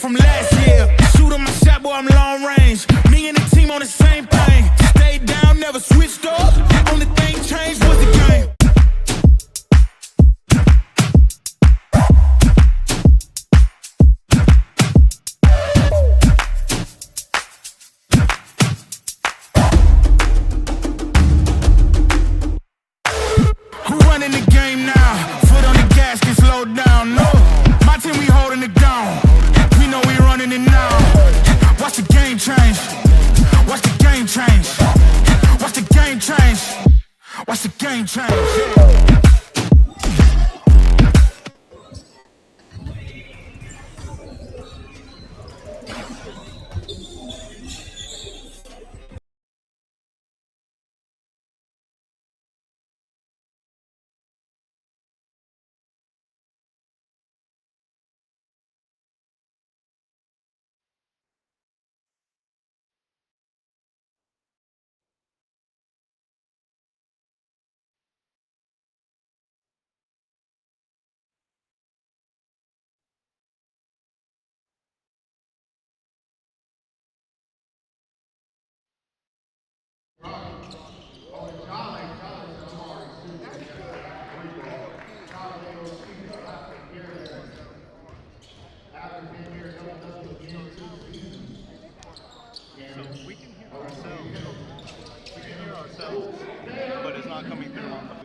from last year. Shoot on my shot, boy, I'm long range. Me and the team on the same thing. Stayed down, never switched up. Only thing changed was the game. Who running the game now? Foot on the gas, can slow down. No, my team, we holding it down. We know we running it now. Watch the game change. Watch the game change. Watch the game change. Watch the game change. We can hear ourselves, but it's not coming through on the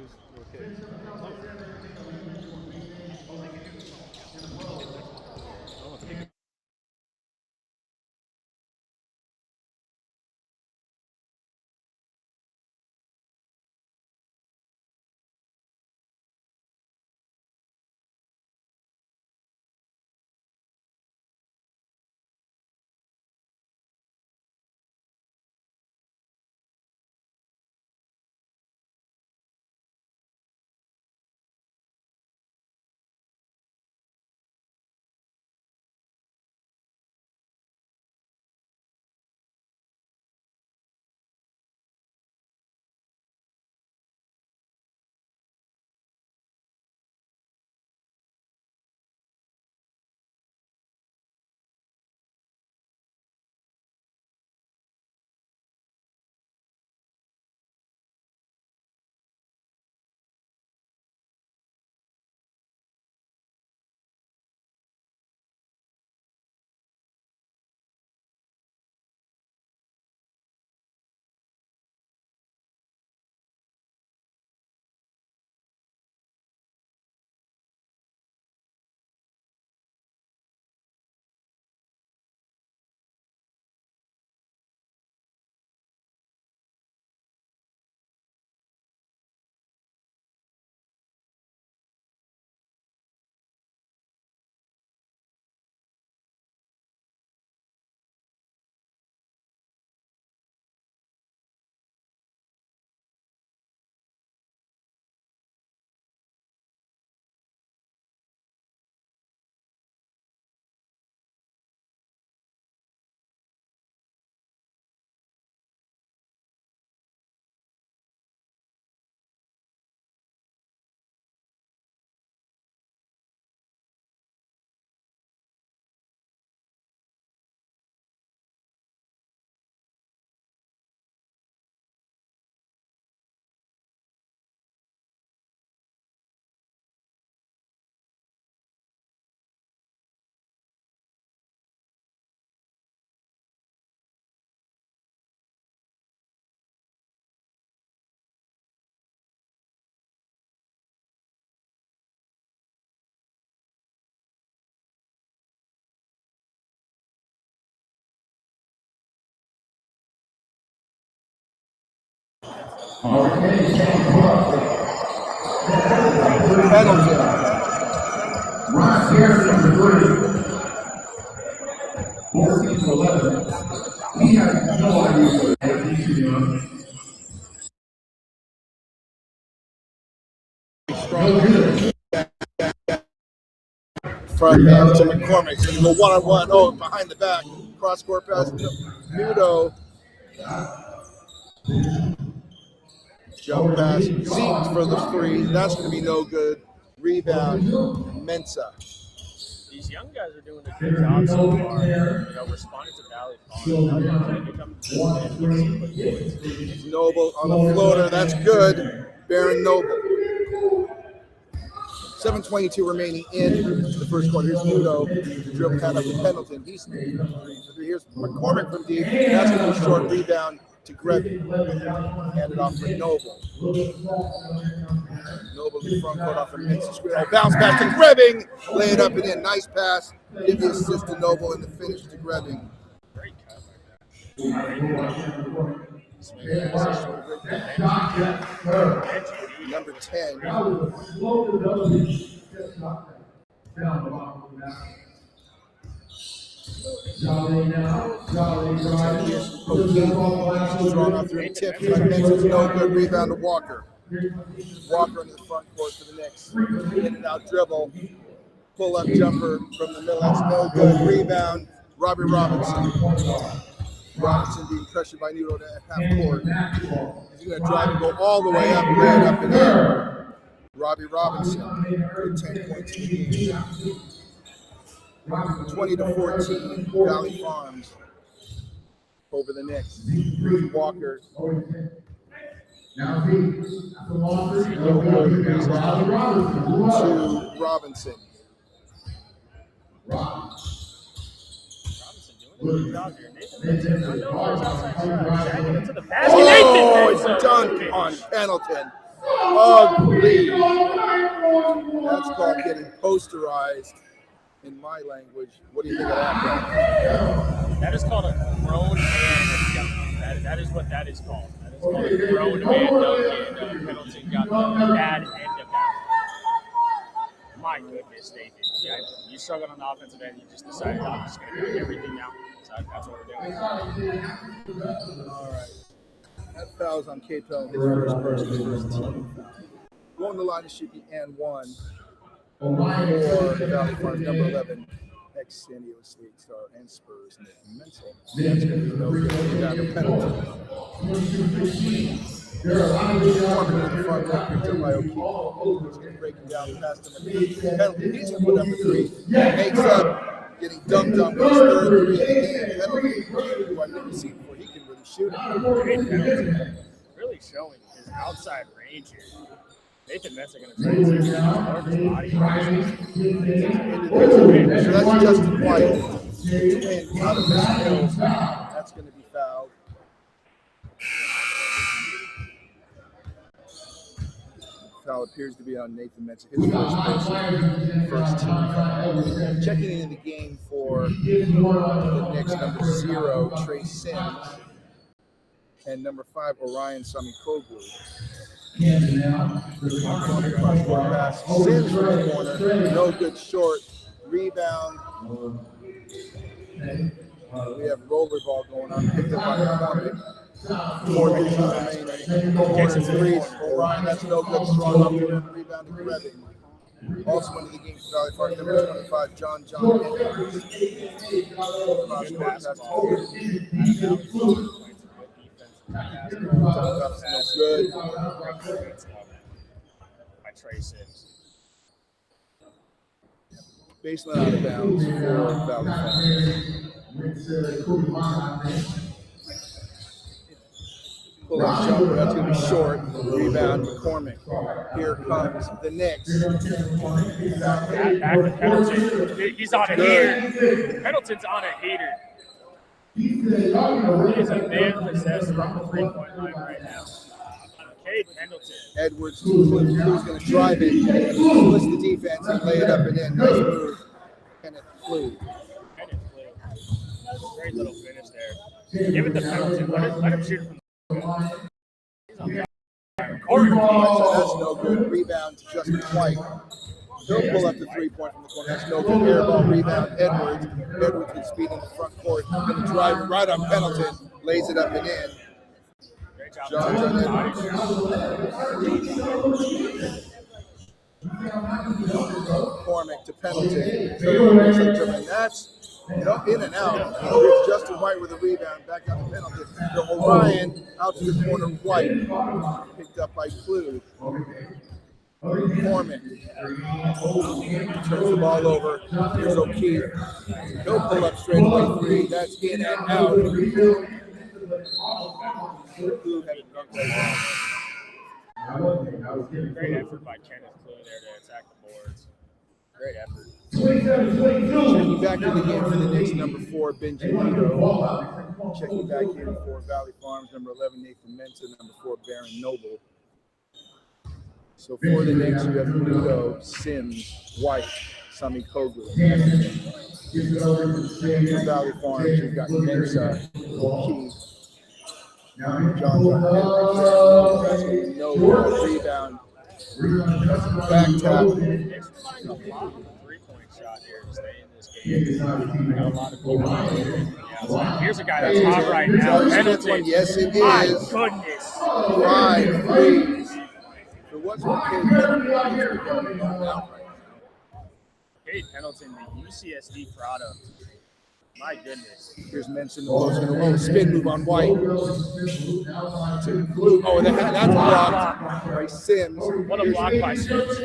Ron Garrison, number 3. 14 to 11. He has no idea what he's doing. From to McCormick, so you go one-on-one, oh, behind the back, cross-court pass, Nudo, jump pass, Zeke for the 3, that's going to be no good, rebound, Mensa. these young guys are doing a good job so far. Responding to Valley Farms. Noble on the floater. That's good. Baron Noble. 7:22 remaining in the first quarter. Here's Muto. Dribble cut up to Pendleton. Here's McCormick from deep. That's going to be a short rebound to Grevy. Handed off for Noble. Noble in the front court off the mix. Bounce back to Grebbing. Lay it up and in. Nice pass. Give the assist to Noble and the finish to Grebbing. Great cut Number 10. Strong off through tip. No good. Rebound to Walker. Walker into the front court for the Knicks. In and out dribble. Pull up jumper from the middle. That's no good. Rebound. Robbie Robinson. Robinson being pressured by Nudo to half court. He's going to drive and go all the way up, lay it up and in. Robbie Robinson with 10 points in the game. 20-14, Valley Farms over the Knicks. Walker. To Robinson. Oh, it's dunked on Pendleton. Ugly. That's called getting posterized in my language. What do you think of that? That is called a grown man. That is what that is called. That is called a grown man dunk, and Pendleton got the bad end of that. My goodness, Nathan. Yeah, you struggled on the offensive end. You just decided I'm just going to do everything now. So that's what we're doing. All right. That foul's on K-Pel, his first personal team. Going to line to shoot the and one for Valley Farms, number 11, ex-San Diego State star and Spurs, Nick Mental. That's going to be no good. Down to Pendleton. Forming in the front court, picked up by O'Keefe. He's going to break him down past him. Pendleton, he's going to put up a three. Makes up, getting dunked on with his third three of the game. Pendleton, who I've never seen before, he can really shoot it. Really showing his outside range here. Nathan Metz are going to try to take his body. So that's Justin White. And out of his skills, that's going to be fouled. Foul appears to be on Nathan Metz, his first team foul. Checking into the game for the Knicks, number 0, Trey Sims, and number 5, Orion Samikoglu. Sims from the corner, no good short. Rebound. We have rollerball going on, picked up by McCormick. 4:15 remaining. Texas threes. Orion, that's no good. Strong off the rim. Rebound to Grebbing. Also into the game for Valley Farms, number 25, John Edwards. That's good. By Trey Sims. Baseline out of bounds for Valley Farms. Pull up jumper, that's going to be short. Rebound, McCormick. Here comes the Knicks. Back to Pendleton. He's on a heater. Pendleton's on a heater. He is a man possessed from the three-point line right now. Cade Pendleton. Edwards, who's going to drive it, splits the defense and lay it up and in. Nice move. Kenneth flew. Great little finish there. Give it to Pendleton. Let him shoot from the That's no good. Rebound to Justin White. He'll pull up the 3-point from the corner. That's no good. Air ball rebound. Edwards. Edwards with speed in the front court. Going to drive right on Pendleton. Lays it up and in. John Edwards. McCormick to Pendleton. And that's in and out. It's Justin White with a rebound. Back out to Pendleton. To Orion. Out to the corner. White. Picked up by Clue. Foreman turns the ball over. Here's O'Keefe. No pull-up straightaway three. That's in and out. Great effort by Kenneth Clue there to attack the boards. Great effort. Checking back in the game for the Knicks, number 4, Benjamin. Checking back in for Valley Farms, number 11, Nathan Mensah, number 4, Baron Noble. So for the Knicks, you have Nudo, Sims, White, Sami Koglu. For Valley Farms, you've got Mensah, Keith, John Henry, no rebound. Back tap. Three-point shot here to stay in this game. I know a lot of people. Here's a guy that's hot right now. Penalty. Yes, it My is. goodness. 5 threes. There wasn't a Cade Pendleton, the UCSD product. My goodness. Here's Mensah in the post. A little spin move on White. Oh, that's blocked by Sims. What a block by Sims.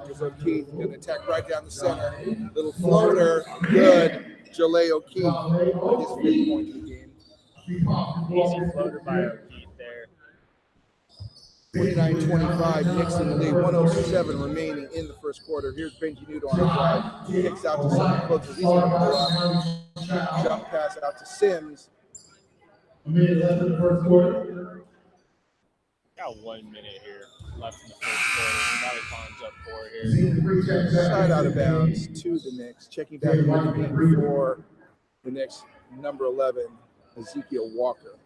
Here's O'Keefe going to attack right down the center. Little floater. Good. Jalea O'Keefe. His 5th point of the game. Easy floater by O'Keefe there. 29-25, Knicks in the lead, 107 remaining in the first quarter. Here's Benji Nudo on the drive. Kicks out to Simon Closers. He's going to pull up. Jump pass out to Sims. A minute left in the first quarter. Got 1 minute here left in the first quarter. Valley Farms up 4 here. Side out of bounds to the Knicks. Checking back in for the Knicks, number 11, Ezekiel Walker.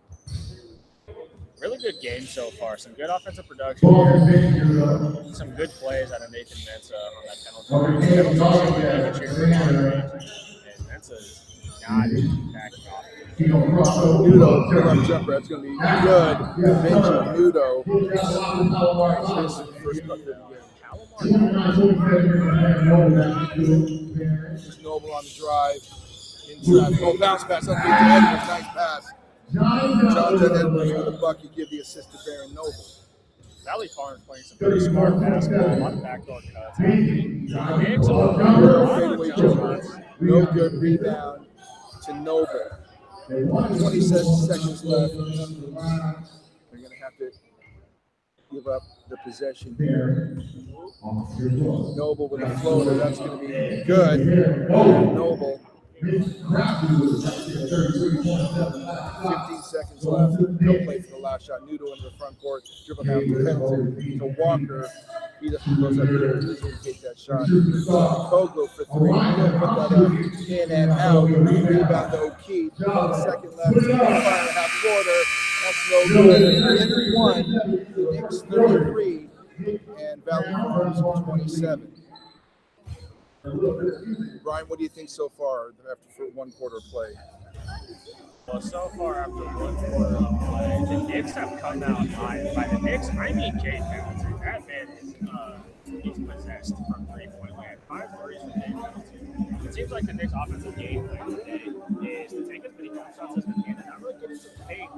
Really good game so far. Some good offensive production. Some good plays out of Nathan Mensah on that penalty. And Mensah's not backing off. Nudo, pull-up jumper. That's going to be good. Benji Nudo. First bucket of the game. Just Noble on the drive. Inside. Oh, bounce pass underneath to Edwards. Nice pass. Jonathan Edwards with a bucket. Give the assist to Baron Noble. Valley Farms playing some pretty smart basketball. A lot of backdoor cuts. Knicks Fadeaway jumper. No good rebound to Noble. 27 seconds left. They're going to have to give up the possession here. Noble with a floater. That's going to be good. Noble. 15 seconds left. No play for the last shot. Nudo into the front court. Dribble down to Pendleton to Walker. He doesn't close up here. He's going to take that shot. Koglu for 3. Put that up. In and out. Rebound to O'Keefe. Second left. 5.5 quarter. That's no good. In 1. The Knicks 33 and Valley Farms 27. Brian, what do you think so far after 1 quarter play? Well, so far after 1 quarter of play, the Knicks have come out high. By the Knicks, I mean Cade Pendleton. That man is he's possessed from 3-point land. 5 threes from Cade Pendleton. It seems like the Knicks' offensive game plan today is to take as many jump shots as they can and not really get into the paint.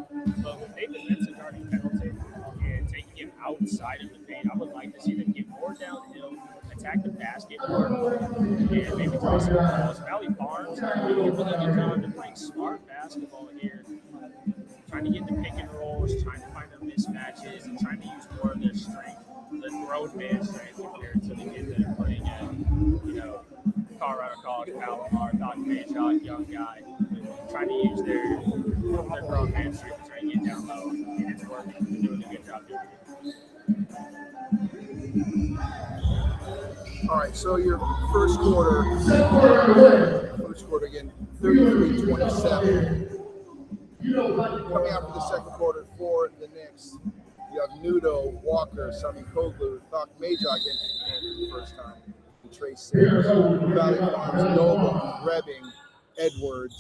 But with Nathan Mensah guarding Pendleton and taking him outside of the paint, I would like to see them get more downhill, attack the basket more, and maybe try some balls. Valley Farms are doing a really good job of playing smart basketball here, trying to get the pick and rolls, trying to find the mismatches, and trying to use more of their strength, the grown man strength compared to the kids that are playing at, Colorado College, Palomar, Doc Mayshot, young guy, trying to use their grown man strength to try and get down low, and it's working. They're doing a good job doing it. All right, so your first quarter again, 33-27. Coming out for the second quarter for the Knicks, you have Nudo, Walker, Sami Koglu, Doc Mayshot again for the first time. Trace Sims, Valley Farms, Noble, Rebbing, Edwards,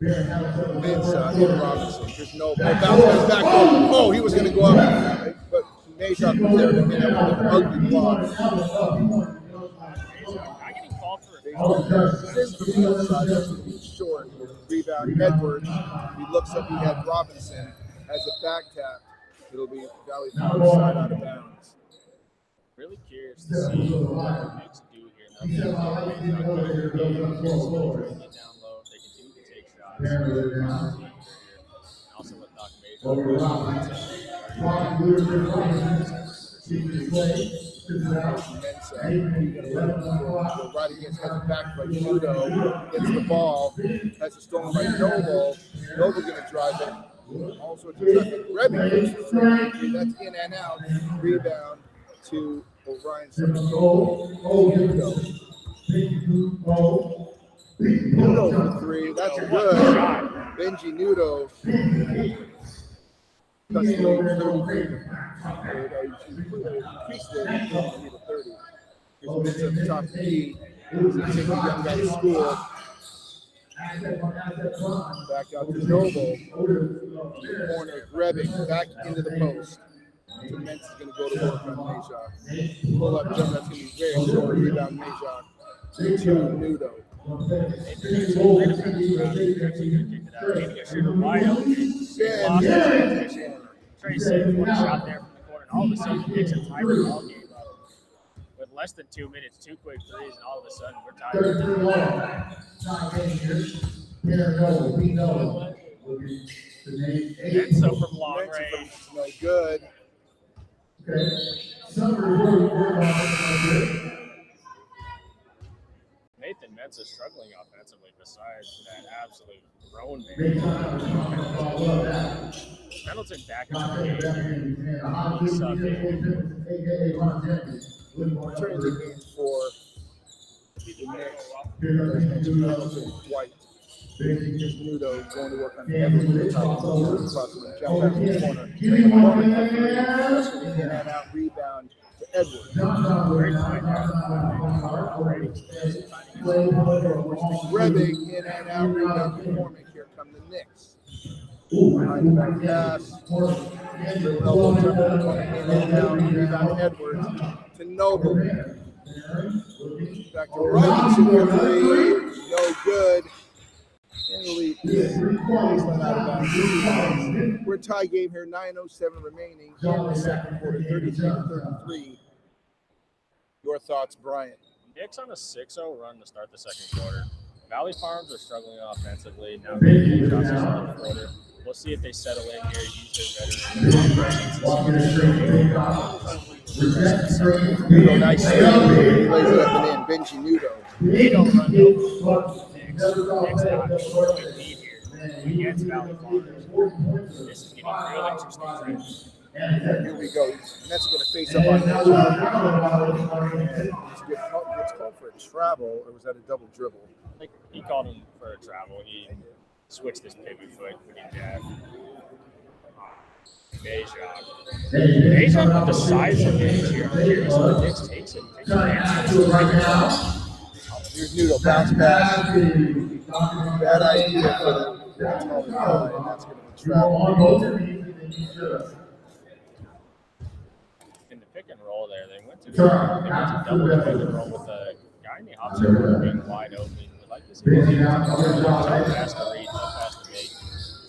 Mensah, and Robinson. Here's Noble. Bounce back. Oh, he was going to go up, but Mayshot was there to hit him with an ugly block. I'm getting called for it. Short rebound. Edwards. He looks up. He had Robinson as a back tap. It'll be Valley Farm side out of bounds. Really curious to see what the Knicks do here. Now, they get down low. They continue to take shots. Also, with Doc Go right against, has it back by Nudo, gets the ball, has it stolen by Noble. Noble going to drive it. All sorts of traffic. Rebbing, that's in and out. Rebound to O'Brien. Nudo for three. That's good. Benji Nudo. Increased it to 30. Here's Mitch at the top of the key. He's going to take the young guy to school. Back out to Noble. Corner, Rebbing, back into the post. So Mentz is going to go to work on Majok. Pull up jump, that's going to be very short. Rebound Majok to Nudo. Trey saved one shot there from the corner, and all of a sudden the Knicks are tied the ball game with less than 2 minutes, 2 quick threes, and all of a sudden we're tied. And so from long range, no good. Nathan Mentz is struggling offensively besides that absolute grown man. Pendleton back in the game. He's Turning the game for the Knicks. Pendleton, White. Nudo going to work on the Edwards. Jump back in the corner. In and out rebound to Edwards. Rebbing in and out rebound to Cormick. Here come the Knicks. Behind the back pass. Elbow jumper in and out rebound to Edwards to Noble. Back to Robinson for three. No good. We're tie game here, 9:07 remaining in the second quarter, 33-33. Your thoughts, Brian? Knicks on a 6-0 run to start the second quarter. Valley Farms are struggling offensively. Now they're getting shots in the quarter. We'll see if they settle in here, use their veterans. Nudo, nice save. He lays it up and in. Benji Nudo. Nudo run over. Knicks not good lead here against Valley Farms. This is getting real interesting. Here we go. Nets are going to face up on that. Gets called for a travel, or was that a double dribble? I think he called him for a travel. He switched his pivot foot when he jabbed. Majok with the size of it here. So the Knicks takes it. Right now. Here's Nudo, bounce pass. Bad idea for the guy, and that's going to be travel. In the pick and roll there, they went to double pick and roll with a guy named Hobson being wide open. We like to see him pass the read, pass the make.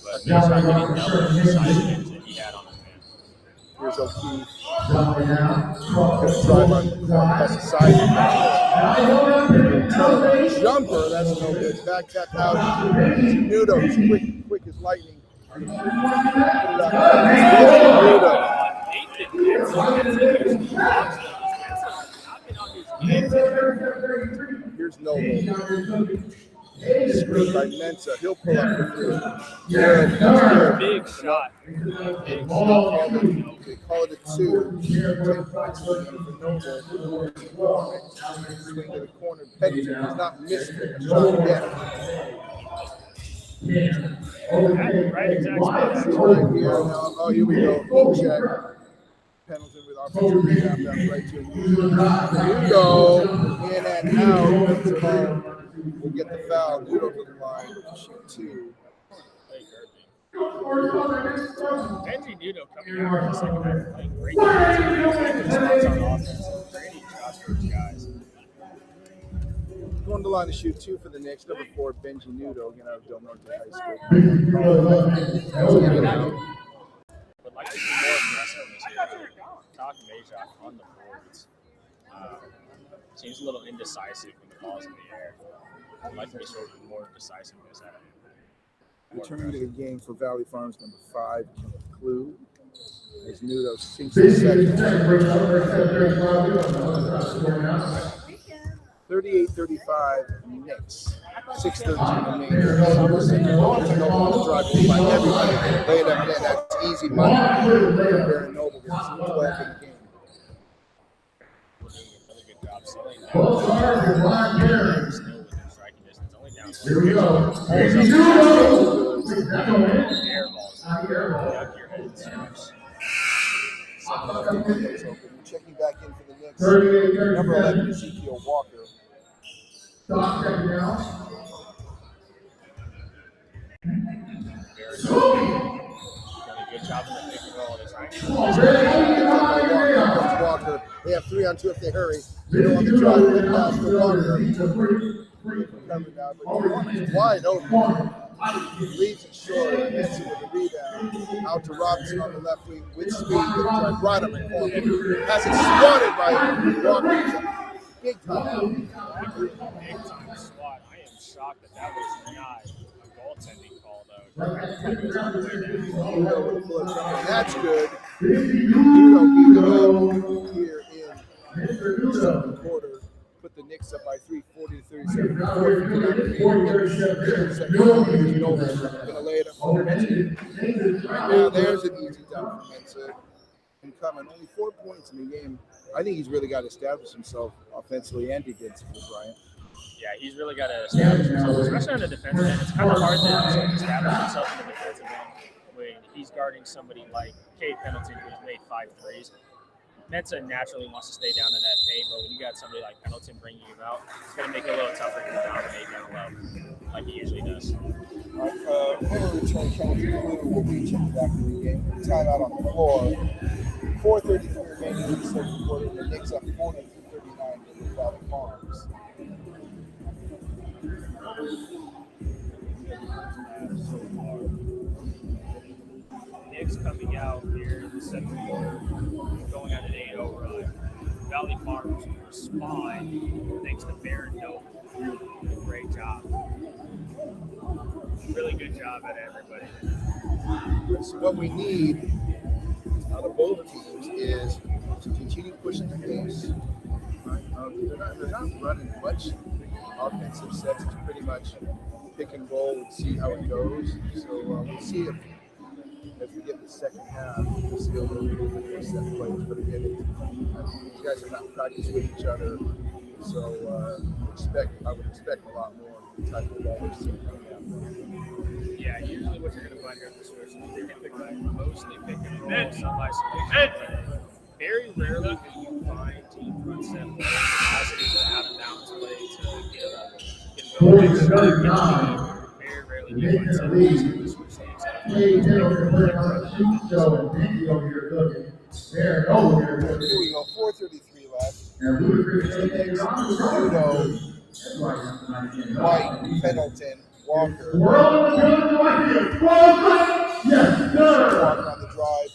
But Majok getting double the size advantage that he had on his man. Here's O'Keefe. Drive on the side advantage. Jumper, that's no good. Back tap out. Nudo, he's quick as lightning. Here's Noble. Screen by Mensah. He'll pull up for three. Good. Big shot. They call it a 2. 10 points for Noble. Swing to the corner. Pennington has not missed it. A shot yet. Right, exactly. Right here. Now, oh, here we go. Check. Pendleton with offensive rebound. That's right to Nudo. In and out. It's called. We'll get the foul. Nudo to the line. Shoot 2. Benji Nudo coming out in the second half playing great defense on offense and creating shots for his guys. Going to the line to shoot 2 for the Knicks. Number 4, Benji Nudo, again out of Del Norte High School. Would like to see more Beja on the boards. Seems a little indecisive when the ball's in the air. I'd like to be sort of more decisiveness at it. Returning to the game for Valley Farms, number 5, Kenneth Clue. As Nudo sinks the second. 38-35 Knicks. 6:13 remaining. Noble driving by everybody. Lay it up there. That's easy money. Baron Noble gets 12 in the game. Another good job selling that. Both sides are blind Barons. Still within striking distance, only down Here we go. air balls. Duck your head. Checking back in for the Knicks. 38-35. Number 11, Ezekiel Walker. Stop checking out. Done a good job in the pick and roll this right. Walker. They have 3 on 2 if they hurry. They're on the drive. They pass to Walker. Covered now, but he's wide open. Leaves it short. Gets it with the rebound. Out to Robinson on the left wing with speed. Right on the corner. Has it swatted by Walker. Big time. Big time swat. I am shocked that was not a goaltending call, though. That's good. Nudo beat it up here in the second quarter. Put the Knicks up by 3, 40-37. Gonna lay it up for Mensa. Right now, there's an easy dunk for Mensa. Coming only 4 points in the game. I think he's really got to establish himself offensively and defensively, Brian. Yeah, he's really got to establish himself, especially on the defensive end. It's kind of hard to establish himself in the defensive end when he's guarding somebody like Cade Pendleton, who's made 5 threes. Mensa naturally wants to stay down in that paint, but when you got somebody like Pendleton bringing you out, it's going to make it a little tougher to dominate down low, like he usually does. All right, when we return, Kenneth Clue will be checking back to the game. Timeout on the floor. 4:33 remaining in the second quarter. The Knicks up 40-39 with Valley Farms. Knicks coming out here in the second quarter, going on an 8-0 run. Valley Farms respond thanks to Baron Noble. Great job. Really good job at everybody. So what we need out of both teams is to continue pushing the pace. They're not running much offensive sets. It's pretty much pick and roll and see how it goes. So we'll see if as we get the second half, we'll see a little bit more set plays. But again, these guys are not practicing with each other. So I would expect a lot more type of ball we're seeing coming out. Yeah, usually what you're going to find here at the Swish League, they're going to mostly pick and roll, some isolation. Very rarely do you find team front set play positive out of bounds play to get going. Very rarely do you find set plays in the Swish League. Hey, Taylor, play on the shoot show and Pinky over here cooking. There, over here. Here we go, 4:33 left. And Ludacris, Nudo, White, Pendleton, Walker. World yes, sir. Walker on the drive.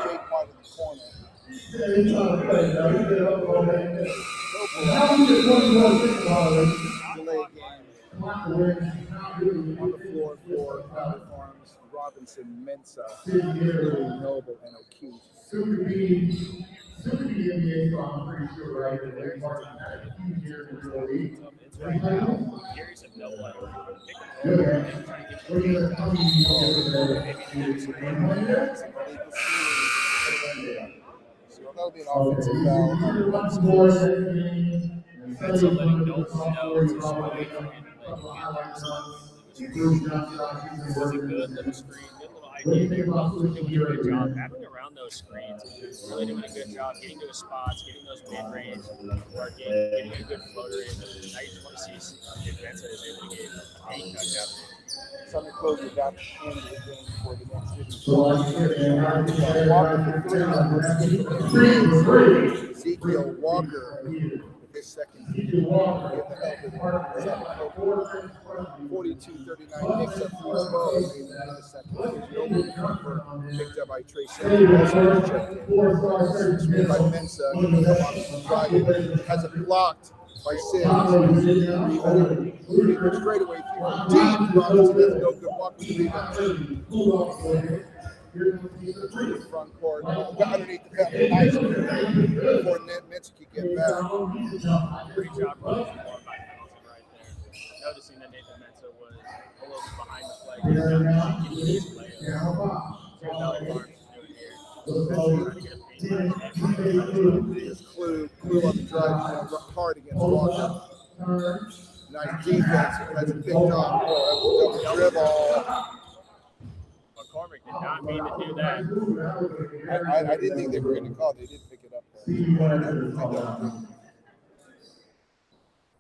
Jake White in the corner. Delay game. On the floor for Valley Farms, Robinson, Mensa, Noble, and O'Keefe. Soon to be NBA, so I'm pretty sure, right? The Larry Martin had a huge year in the league. It's right now. Series of no one. So that'll be an offensive foul. That's letting no one know to sway from him. It was a good little screen, good little idea. Doing a good job having around those screens. Really doing a good job getting to his spots, getting those mid-range, or getting a good floater in. Now you just want to see if Benson is able to get 8 touchdowns. Something closer down the end of the game for the next 50. Ezekiel Walker. If this second in the help of the second quarter. 42-39 Knicks up 4-12 in the second. Noble picked up by Trey Sims, also checked in. Screen by Mensa, driving, has it blocked by Sims. Rebound straight away from deep. Robinson has no good walk with the rebound. Front court, underneath the cup, nice before Mensa could get back. Great job running some more by Hamilton right there. Noticing that Nathan Mensa was a little bit behind the play. Clue on the drive, hard against Walker. Nice defense, has it picked off. Double dribble. McCormick did not mean to do that. I didn't think they were going to call. They did pick it up.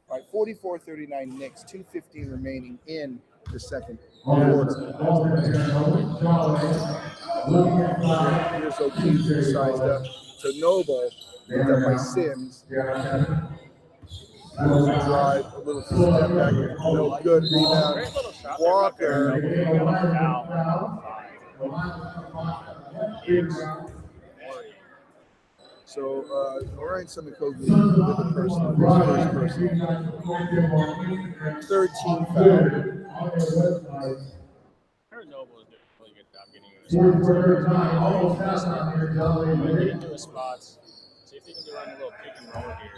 All right, 44-39 Knicks, 2:15 remaining in the second quarter. Here's O'Keefe sized up to Noble, picked up by Sims. Drive, a little step back, no good rebound. Walker. So Orion Semikogu with the personal, first person. Third team foul. Aaron Noble is doing a really good job getting into his spots. See if he can run a little pick and roll here.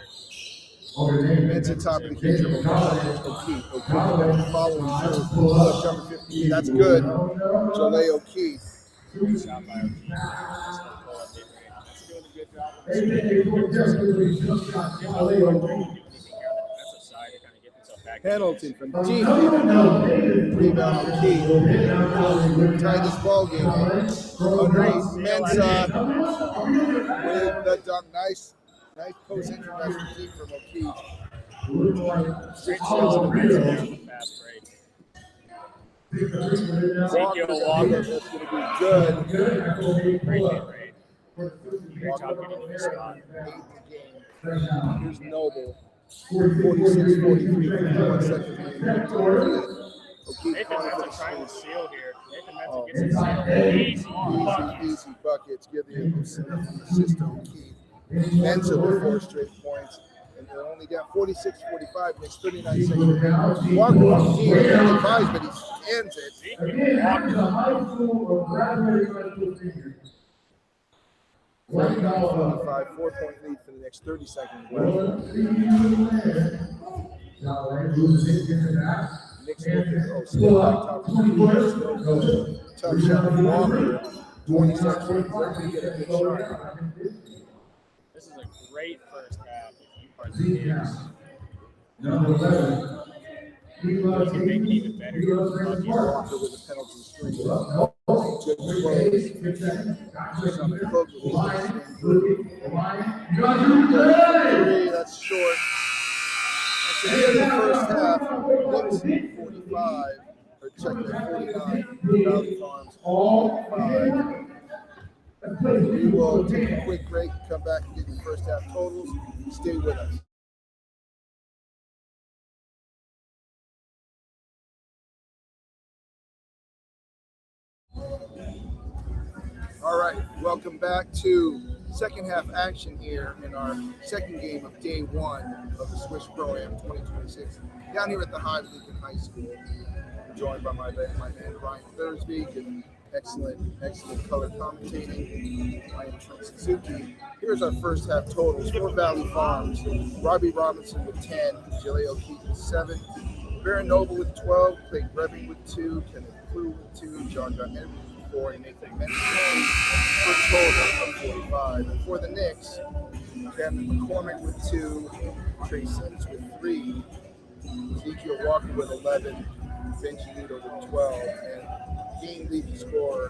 Mensa top of the key dribble. O'Keefe following through. Jumper 15. That's good. Jalea O'Keefe. Great shot by O'Keefe. That's doing a good job. Hamilton from deep. Rebound O'Keefe. Tied this ball game. Underneath Mensa with the dunk. Nice post introduction deep from O'Keefe. Great shots on the fast break. Ezekiel Walker. That's going to be good. Great hit rate. Great job getting in the spot. Here's Noble. 46-43, 51 seconds. Nathan Mensa trying to seal here. Nathan Mensa gets it sealed. Easy buckets. Give the assist to O'Keefe. Mensa with 4 straight points. And they're only down 46-45, next 39 seconds. Walker from deep, 25, but he ends it. 45, 4-point lead for the next 30 seconds left. Knicks looking, still back top of the lead. Tough shot from Walker. 20 seconds. They're going to get a good shot. This is a great first half if you are the Knicks. You can make it even better. Walker with a penalty screen. Good close. That's short. That's the end of the first half. Knicks 45, or check that 49. Valley Farms 45. We will take a quick break and come back and get the first half totals. Stay with us. All right, welcome back to second half action here in our second game of day one of the Swish Pro-Am 2026 down here at the High Lincoln High School. I'm joined by my man Ryan Thursby, giving excellent color commentating. I am Trent Suzuki. Here's our first half totals for Valley Farms. Robbie Robinson with 10, Jalea O'Keefe with 7, Baron Noble with 12, Clayton Rebbing with 2, Kenneth Clue with 2, John Henry with 4, and Nathan Mensa for a total of 45. And for the Knicks, Cameron McCormick with 2, Trey Sims with 3, Ezekiel Walker with 11, Benji Ludo with 12, and game leading scorer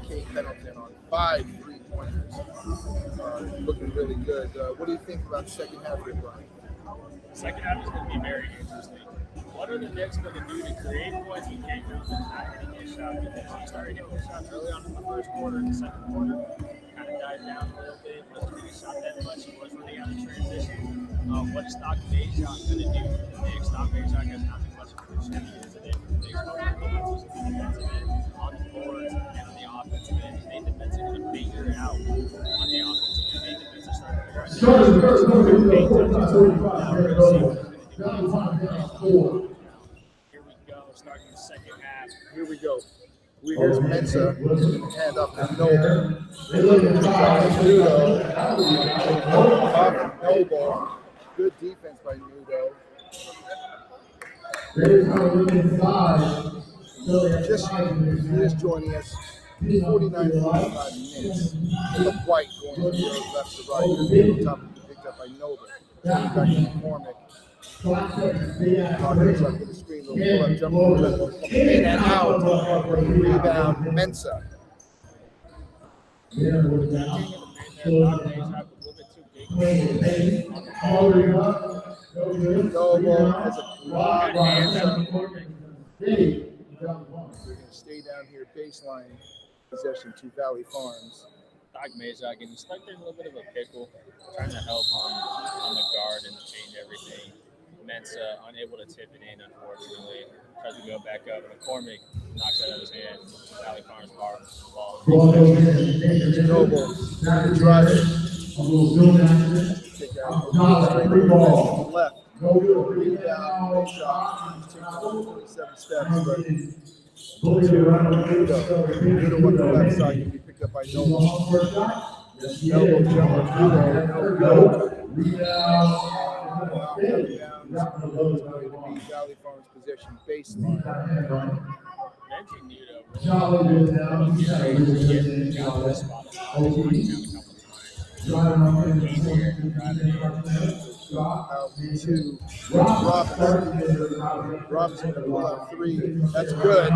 Kate Pendleton on 5 3-pointers. Looking really good. What do you think about the second half here, Brian? Second half is going to be very interesting. What are the Knicks going to do to create points when Kate Pendleton not hitting his shot? Because he started hitting his shots early on in the first quarter. In the second quarter, kind of died down a little bit. Wasn't hitting his shot that much. He was running out of transition. What is Stock Beja going to do for the Knicks? Stock Beja has nothing much of a Chevy is it for the Knicks. On the boards and on the offensive end. They defense are going to figure it out on the offensive end. They defense are starting to figure it out. Here we go, starting the second half. Here we go. Here's Mensa, hand up to Noble. Noble. Good defense by Nudo. Just joining us. 49-45 minutes. The White going from the left to right. Here's top picked up by Noble. Back to McCormick. Up to the screen, little pull-up jumper, in and out. Rebound, Mensa. Noble has a block. We're going to stay down here, baseline possession to Valley Farms. Doc Mazak, and he's stuck in a little bit of a pickle, trying to help on the guard and change everything. Mensa unable to tip it in, unfortunately. Tries to go back up. McCormick knocks it out of his hand. Valley Farms ball. Noble driving. Kick out. Straight ball. Left. Rebound. Shot. Takes 27 steps, but Nudo on the left side can be picked up by Noble. Noble jumper. Nudo. Valley Farms possession baseline. Benji Nudo really got this spot out to Robinson. Robinson to pull out three. That's good.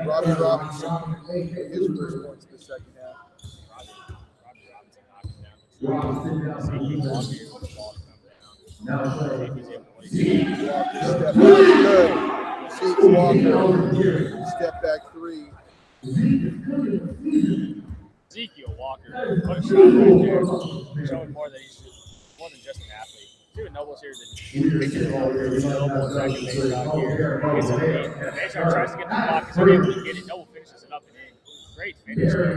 Robbie Robinson his first points in the second half. Step back good. Zeke Walker. Step back three. Ezekiel Walker, what a shot right there. Showing more than just an athlete. Steven Noble's here to pick his role here. Noble and Zach Bayshot here. Bayshot tries to get the block. He's able to get it. Noble finishes it up and in. Great finish there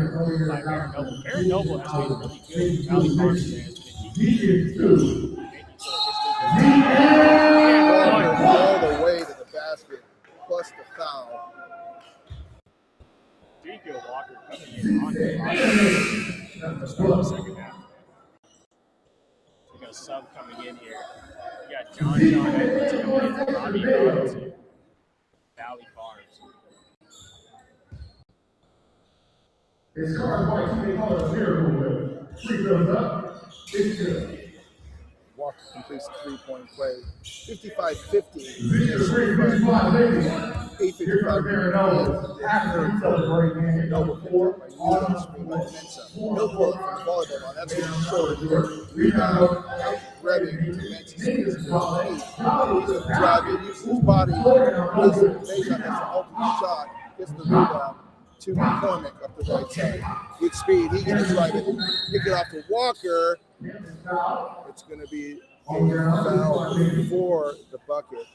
by Baron Noble. Baron Noble has been really good. Valley Farms has been all the way to the basket, plus the foul. Ezekiel Walker coming in on the start of the second half. We got a sub coming in here. We got John Edwards coming in, Robbie Robinson, Valley Farms. It's card white, they call it a miracle. Free throws up, it's good. Walker completes the three-point play. 55-50. 8:55. Noble picked up by Nudo. Screen by Mensa. No pull from the volleyball line. That's going to shoulder. Rebound. Redding to Mensa. He's driving. Uses his body. Bayshot has an ultimate shot. Gets the rebound to McCormick up the right side. Good speed. He gets to drive it. Pick it off to Walker. It's going to be a foul for the bucket.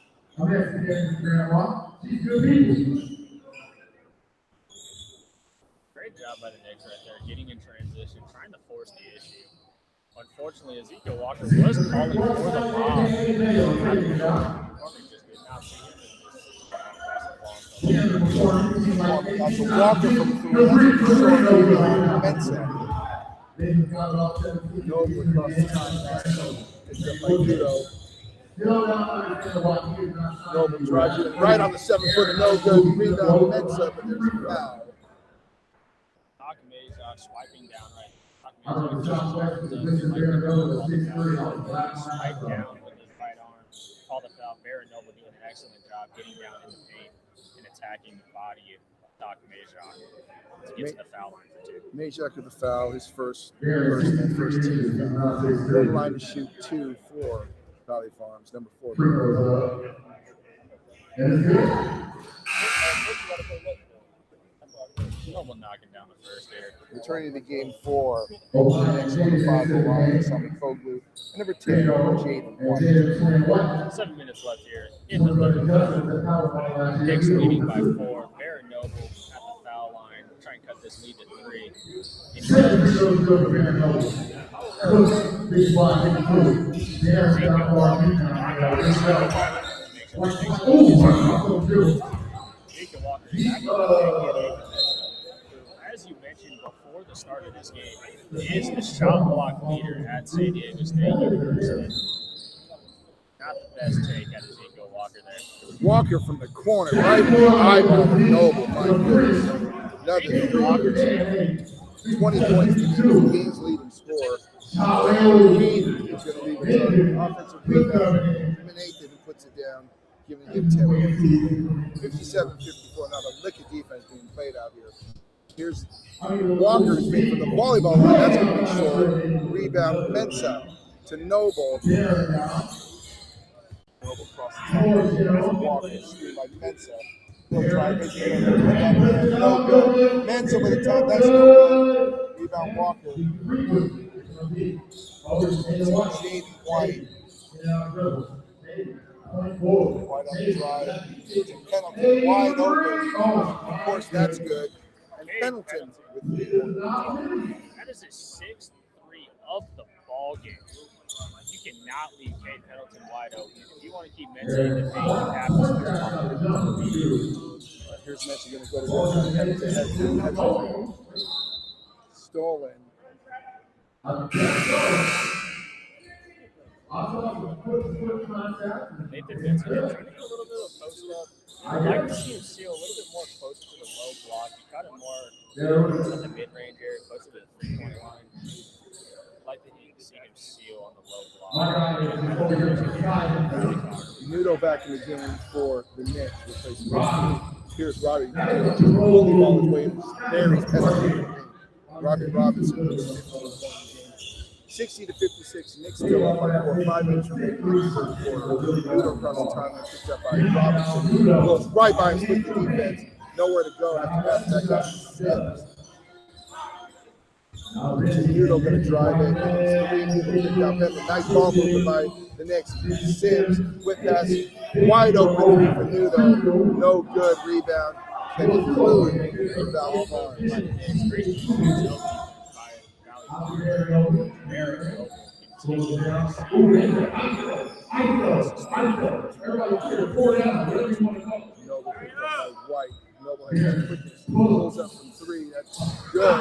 Great job by the Knicks right there, getting in transition, trying to force the issue. Unfortunately, Ezekiel Walker was calling for the lob. McCormick just did not see him. Walker from through Mensa. Noble across the timeline. Picked up by Nudo. Noble drives it right on the 7-footer. No good. Rebound Mensa, but there's a foul. Takami's swiping down right. Swipe down with his right arm. Call the foul. Baron Noble doing an excellent job getting down in the paint and attacking the body of Doc Mazak to get to the foul line for two. Mazak with the foul, his first team foul. Goal line to shoot 2 for Valley Farms, number 4. Noble knocking down the first there. Returning to game 4. The next number 5, Orion Koglu. And number 10, Jaden White. 7 minutes left here in the third. Knicks leading by 4. Baron Noble at the foul line. Try and cut this lead to 3. As you mentioned before the start of this game, is the shot block leader at San Diego State University. Not the best take at Ezekiel Walker there. Walker from the corner, right in the eyeball of Noble. My goodness. Another 3 Walker. 20 points, the game's leading scorer. Heath is going to lead with offensive rebound. Nathan puts it down, giving him 10 points. 57-54, not a lick of defense being played out here. Here's Walker's made from the volleyball line. That's going to be short. Rebound, Mensa to Noble. Noble crosses the top. Walker, screwed by Mensa. He'll try his no good. Mensa with a top. That's no good. Rebound, Walker. Jaden White. White on the drive. Pendleton wide open. Of course, that's good. And Pendleton with the that is his 6th 3 of the ball game. You cannot leave Cade Pendleton wide open. If you want to keep Mensa in the paint, you have to switch. Here's Mensa going to go to Pendleton. Stolen. Nathan Benson trying to get a little bit of post up. I'd like to see him seal a little bit more close to the low block. He got it more at the mid-range area, closer to the 3-point line. I'd like to see him seal on the low block. Nudo back in the game for the Knicks. Replacing Pierce Robbie. Holy ball his way. There he's pesky. Robbie Robinson with 15 points. 60-56, Knicks still up by 4. 5 minutes remaining in the third quarter. Nudo across the timeline, picked up by Robinson. Goes right by him, split the defense. Nowhere to go after pass back up to Sims. Nudo going to drive it. Nice ball movement by the Knicks. Sims with pass wide open for Nudo. No good rebound. Can include for Valley Farms. Noble has quickness. Pulls up from 3. That's good.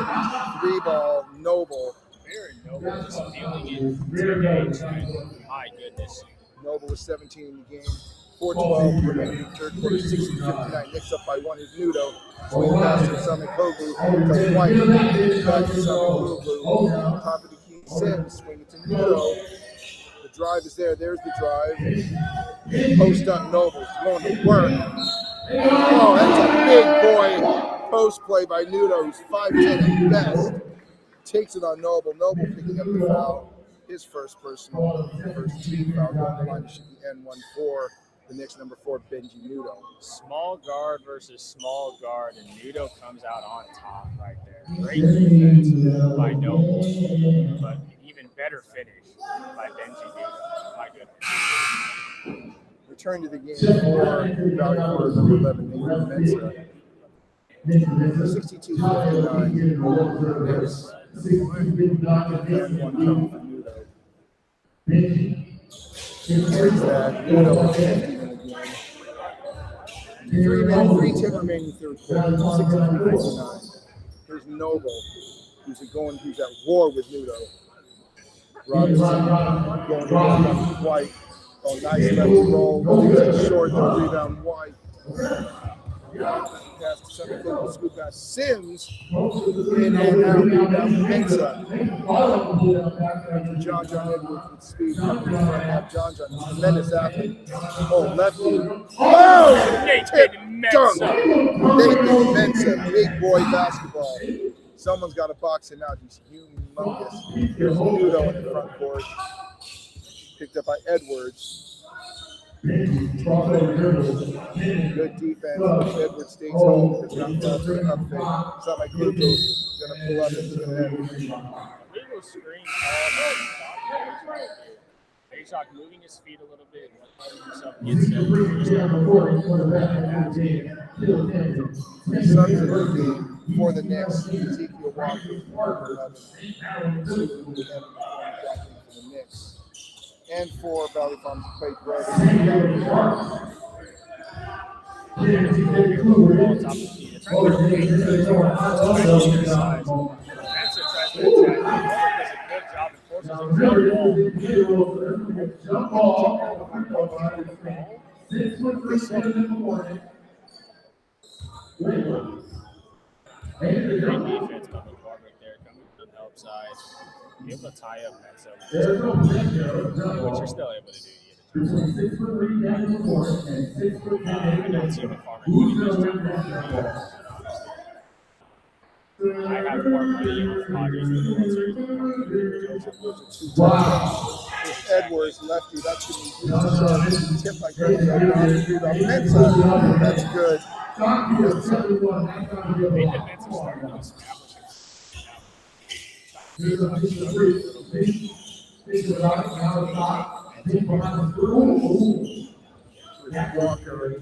3-ball. Noble. Baron Noble is stealing it today. My goodness. Noble was 17 in the game. 4:12 remaining in the third quarter. 60-59. Knicks up by 1 is Nudo. Swing pass to Summit Koglu. To White. Back to Summit Koglu. Top of the key. Sims swinging to Nudo. The drive is there. There's the drive. Post up Noble. Going to work. Oh, that's a big boy post play by Nudo, who's 5'10 at best. Takes it on Noble. Noble picking up the foul. His first personal, first team foul on the line. It should be N14. The next number 4, Benji Nudo. Small guard versus small guard, and Nudo comes out on top right there. Great defense by Noble, but an even better finish by Benji Nudo. My goodness. Return to the game for Valley Farms, number 11, Nathan Mensa. 62-59. There's and 1 coming for Nudo. Here's that. Nudo with 50 in the game. 3:10 remaining third quarter. 63-59. Here's Noble, who's at war with Nudo. Robinson going to White. Oh, nice left roll. Short, the rebound, White. Pass to Summit Koglu, scoop pass. Sims. In and out, rebound, Mensa. John Edwards with speed. John, tremendous athlete. Oh, lefty. Oh! Nathan Mensa. Nathan Mensa, big boy basketball. Someone's got to box it out. He's humongous. Here's Nudo in the front court. Picked up by Edwards. Good defense. Edwards stays home. It's not up fake. It's not like Kuku's going to pull up and he's going to have Legal screen. Bayshot moving his feet a little bit, letting himself get set. substitute for the next Ezekiel Walker. For the Knicks. And for Valley Farms to play Greg. Defense coming forward right there, coming from the help side. Be able to tie up Montezuma, which you're still able to do. I don't see Farmer doing this job. I have more money with Padres than the World Series. Edwards, lefty, that's going to be tip like that. Mensa, that's good. Walker.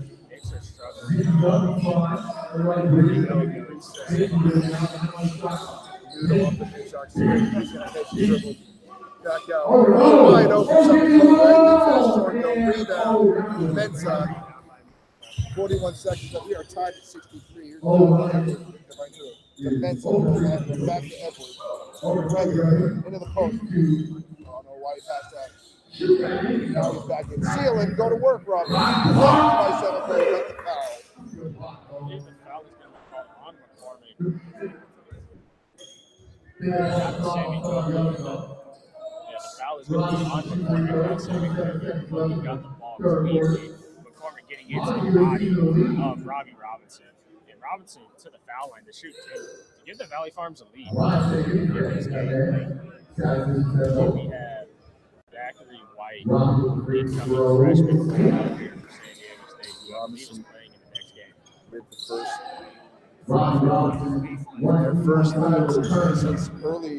Back out. Wide open. Rebound. Mensa. 41 seconds up. We are tied at 63. Here's the Mensa. Back to Edwards. Into the post. I don't know why he passed that. Now he's back in. Seal him. Go to work, Robert. Blocked by 7 players. That's the foul. I think the foul is going to be called on McCormick. The foul is going to be on McCormick. He got the ball cleanly. McCormick getting into the body of Robbie Robinson. And Robinson to the foul line to shoot two. To give the Valley Farms a lead. We have Zachary White, incoming freshman player out here for San Diego State. Robinson playing in the next game. With the first since early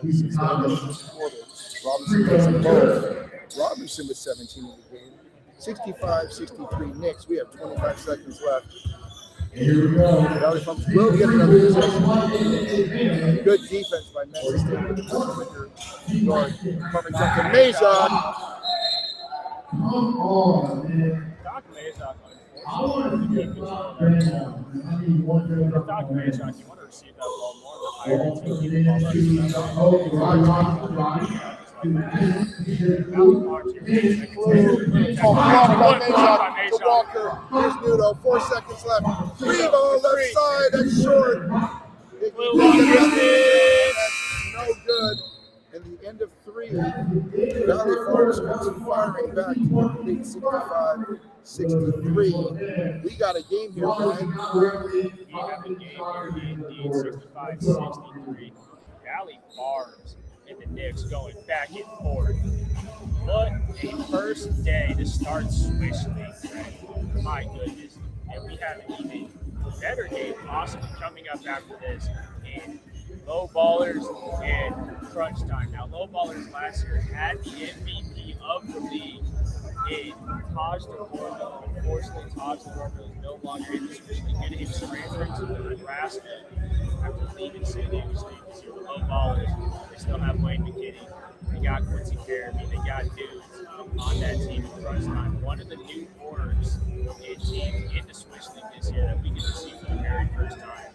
since the end of the first quarter. Robinson was both. Robinson was 17 in the game. 65-63 Knicks. We have 25 seconds left. Here we go. Valley Farms will get another possession. Good defense by Memphis State with the quicker guard. Coming up to Mazon. Come on, man. Doc Mazon, I want to get this one. Doc Mazon, you want to receive that ball more than higher team. Keep the ball Walker. Here's Nudo. 4 seconds left. Three ball left side. That's short. That's no good. And the end of three, Valley Farms comes firing back to lead 65-63. We got a game here, Brian. We have a game here, indeed, 65-63. Valley Farms and the Knicks going back and forth. What a first day to start Swish League, right? My goodness. And we have an even better game possibly coming up after this in Low Ballers and Crunch Time. Now, Low Ballers last year had the MVP of the league in Taj DeFormel. Unfortunately, Taj DeFormel is no longer in the Swish League. He is transferring to Nebraska after leaving San Diego State this year. The Low Ballers, they still have Wayne McKinney. They got Quincy Carabee. They got dudes on that team in Crunch Time. One of the new orders in teams in the Swish League this year that we get to see for the very first time.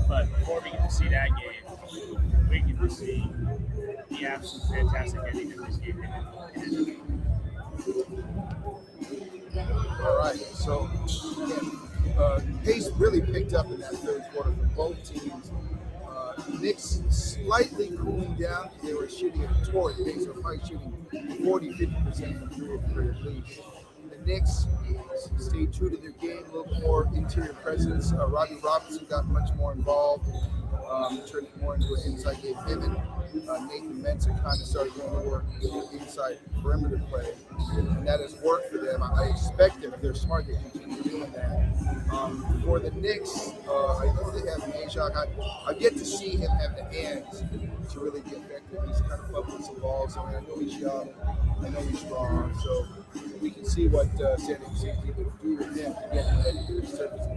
But before we get to see that game, we get to see the absolute fantastic ending of this game. All right, so pace really picked up in that third quarter for both teams. Knicks slightly cooling down. They were shooting at a torrid pace, of probably shooting 40-50% from three at least. The Knicks stayed true to their game, a little more interior presence. Robbie Robinson got much more involved, turned it more into an inside game. Piven Nathan Mensah kind of started going to work inside perimeter play, and that has worked for them. I expect them, if they're smart, to continue doing that. For the Knicks, I know they have Majok. I've yet to see him have the hands to really be effective. He's kind of bumping some balls. I mean, I know he's young. I know he's strong. So we can see what San Diego State would do with him to get him ready to surface.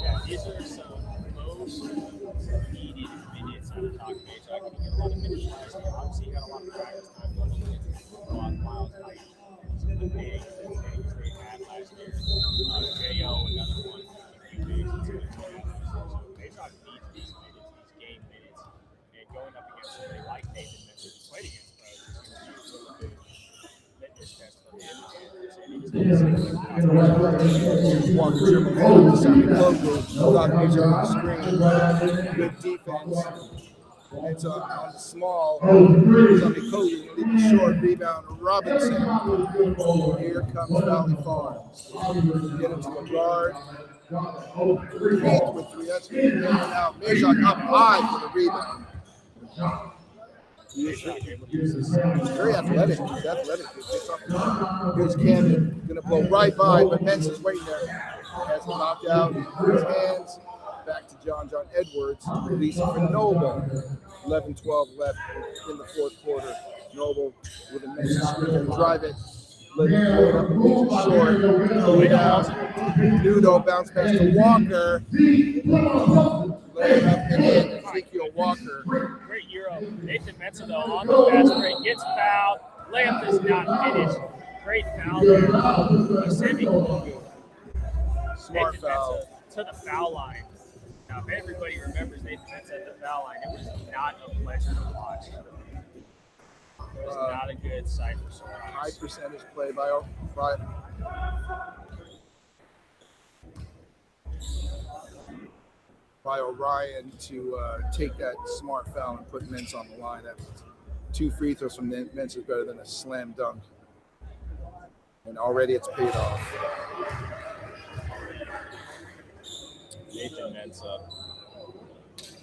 Yeah, these are some most needed minutes on the talk Majok. He get a lot of minutes last year. Obviously, he got a lot of practice time. But he gets a lot of miles like some of the bigs that they had last year. J.O., another one. A few bigs. So Majok needs these minutes, these game minutes. And going up against somebody like Nathan Mensah, who's played against pros, is going to be a really good fitness test for him. Walker dribble home to Sammy Kogo, block Major on the screen, good defense. It's on the small, Sammy Kogo, leave it short, rebound, Robinson. Here comes Valley Farms. Get him to the guard. Keith with three, that's good. Now Major up high for the rebound. He's very athletic. He's athletic. Here's Camden. Going to blow right by, but Mensah's waiting there. Has him knocked out. His hands. Back to John Edwards. Releasing for Noble. 11-12 left in the fourth quarter. Noble with a Mensah screen. Drive it. Let it pull it up and leaves it short. Way down. Nudo bounce pass to Walker. Let it up and in. Ezekiel Walker. Great Euro. Nathan Mensah, though, on the fast break, gets fouled. Layup does not finish. Great foul there. Sammy Kogo. Smart Nathan foul. Mensah to the foul line. Now, if everybody remembers Nathan Mensah at the foul line, it was not a pleasure to watch. It was not a good sight for sure. High percentage play by Orion to take that smart foul and put Mensah on the line. That was 2 free throws from Mensah is better than a slam dunk. And already it's paid off. Nathan Mensah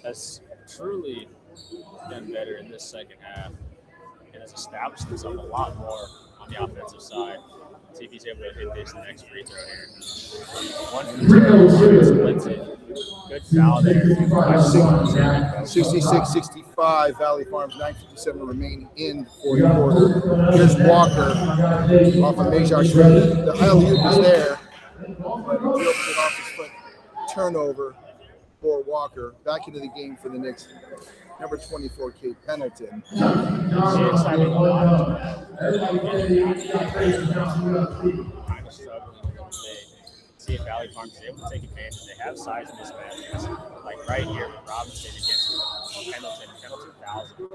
has truly done better in this second half and has established himself a lot more on the offensive side. See if he's able to hit this next free throw here. 1 for 2, splits it. Good foul there. 66-65, Valley Farms, 9:57 remaining in the fourth quarter. Here's Walker off of Major. The alley-oop is there, but he dribbles it off his foot. Turnover for Walker. Back into the game for the Knicks. Number 24, Kate Pendleton. Kind of struggling with today. See if Valley Farms is able to take advantage. They have size mismatches, like right here with Robinson against Pendleton. Pendleton fouls him.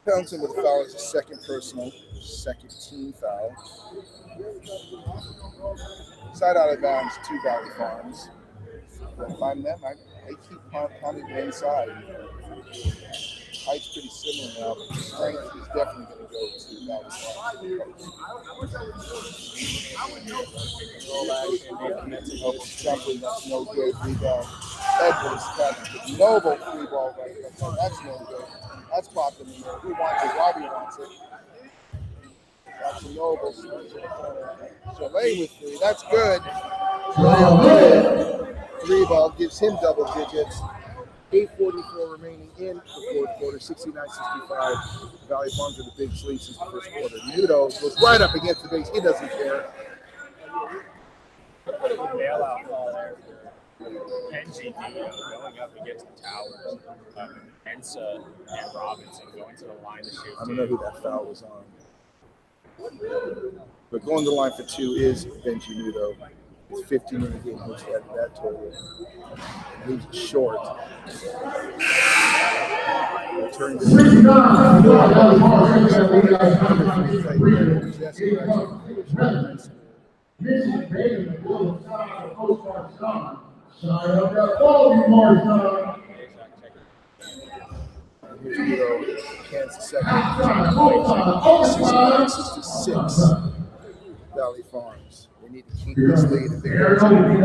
Pendleton with a foul is a second personal, second team foul. Side out of bounds to Valley Farms. If I'm them, they keep pounding the inside. Height's pretty similar now, but the strength is definitely going to go to Valley Farms. Jumper, that's no good. Rebound. Edwards got the Noble free ball right there. That's no good. That's popped in the middle. Who wants it? Robbie wants it. That's a Noble. Chalet with 3. That's good. Three ball gives him double digits. 8:44 remaining in the fourth quarter. 69-65. Valley Farms with a big lead since the first quarter. Nudo goes right up against the base. He doesn't care. A bit of a bailout call there for Penji going up against the Towers. Mensah and Robinson going to the line to shoot. I don't know who that foul was on. But going to the line for 2 is Benji Nudo. It's 15 in the game, which had that total. And he's short. Returning to here's Nudo, Kansas second. 66 Valley Farms. They need to keep this lead if they're going to